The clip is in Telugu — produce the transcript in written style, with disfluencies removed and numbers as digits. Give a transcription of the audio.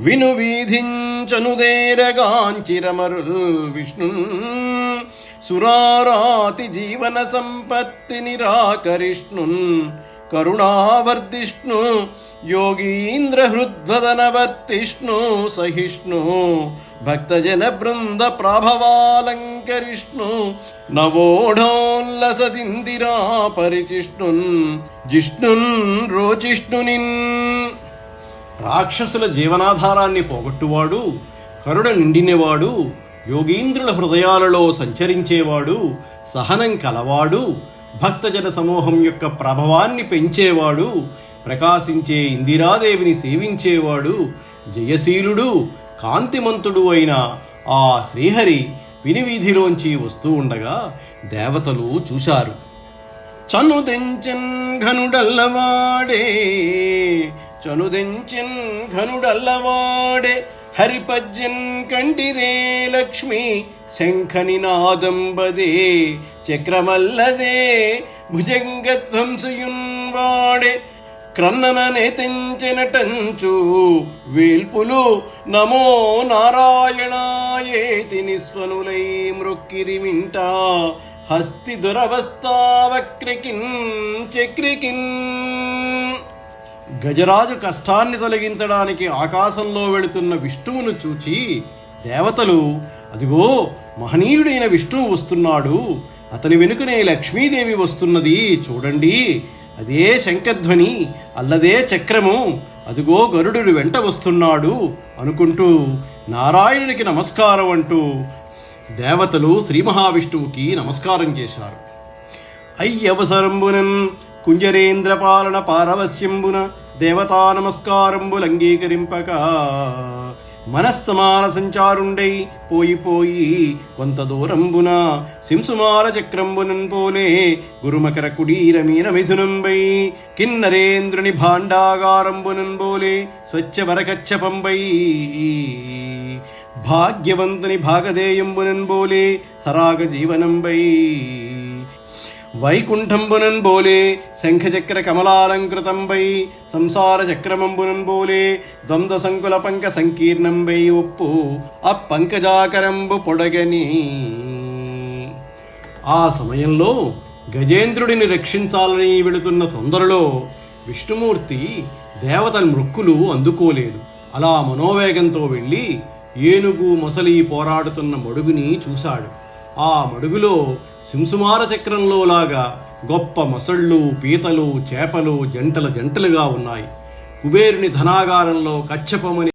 విను వీధించనుదేరగాంచిరమరుల్ విష్ణు సురారాతి జీవన సంపత్తి నిరాకరిష్ణున్ కరుణావర్ధిష్ణు యోగీంద్ర హృద్వదనవర్తిష్ణు సహిష్ణు భక్తజన బృంద ప్రాభవాలంకరిష్ణు నవోఢోల్లసదిందిరా పరిచిష్ణున్ జిష్ణున్ రోచిష్ణునిన్. రాక్షసుల జీవనాధారాన్ని పోగొట్టువాడు, కరుణ నిండినవాడు, యోగీంద్రుల హృదయాలలో సంచరించేవాడు, సహనం కలవాడు, భక్తజన సమూహం యొక్క ప్రభావాన్ని పెంచేవాడు, ప్రకాశించే ఇందిరాదేవిని సేవించేవాడు, జయశీలుడు, కాంతిమంతుడు అయిన ఆ శ్రీహరి వినివీధిలోంచి వస్తూ ఉండగా దేవతలు చూశారు. చనుదెంచెన్ ఘనుడల్లవాడే చనుదెంచెన్ ఘనుడల్లవాడే హరిపజ్జన్ కంటిరే లక్ష్మి శంఖనినాదంబదే చక్రమల్లదే భుజంగధ్వంసుయున్ వాడే క్రన్నననే తెంచెనటంచు వేల్పులు నమో నారాయణాయేతి నిస్వనులై మృక్కిరి వింట హస్తి దురవస్థావక్రికిన్ చక్రికిన్. గజరాజు కష్టాన్ని తొలగించడానికి ఆకాశంలో వెళుతున్న విష్ణువును చూచి దేవతలు, అదిగో మహనీయుడైన విష్ణువు వస్తున్నాడు, అతని వెనుకనే లక్ష్మీదేవి వస్తున్నది చూడండి, అదే శంఖధ్వని, అల్లదే చక్రము, అదిగో గరుడు వెంట వస్తున్నాడు అనుకుంటూ నారాయణునికి నమస్కారం అంటూ దేవతలు శ్రీ మహావిష్ణువుకి నమస్కారం చేశారు. అయ్యవసరంబునన్ కుంజరేంద్ర పాలన పారవస్యంబున దేవతా నమస్కారంబులంగీకరింపక మనస్సమాన సంచారుండై పోయి కొంత దూరంబున సింసుమాల చక్రంబునన్ పోలే గురుమకర కుడీరమీన మిథునంబై కిన్నరేంద్రుని భాండాగారంబునన్ పోలే స్వచ్ఛ వరకచ్చపంబై భాగ్యవంతుని భాగదేయంబునన్ పోలే సరాగ జీవనంబై వైకుంఠంబునన్ బోలే శంఖచక్ర కమలాలంకృతంబై సంసార చక్రమంబునన్ బోలే ద్వంద్వ సంకుల పంక సంకీర్ణంబై ఒప్పు అప్పంకజాకరంబు పొడగని. ఆ సమయంలో గజేంద్రుడిని రక్షించాలని వెళుతున్న తొందరలో విష్ణుమూర్తి దేవతల మృక్కులు అందుకోలేదు. అలా మనోవేగంతో వెళ్ళి ఏనుగు మొసలి పోరాడుతున్న మడుగుని చూశాడు. ఆ మడుగులో సింసుమార చక్రంలో లాగా గొప్ప మొసళ్ళు, పీతలు, చేపలు జంటలుగా ఉన్నాయి. కుబేరుని ధనాగారంలో కచ్చపమని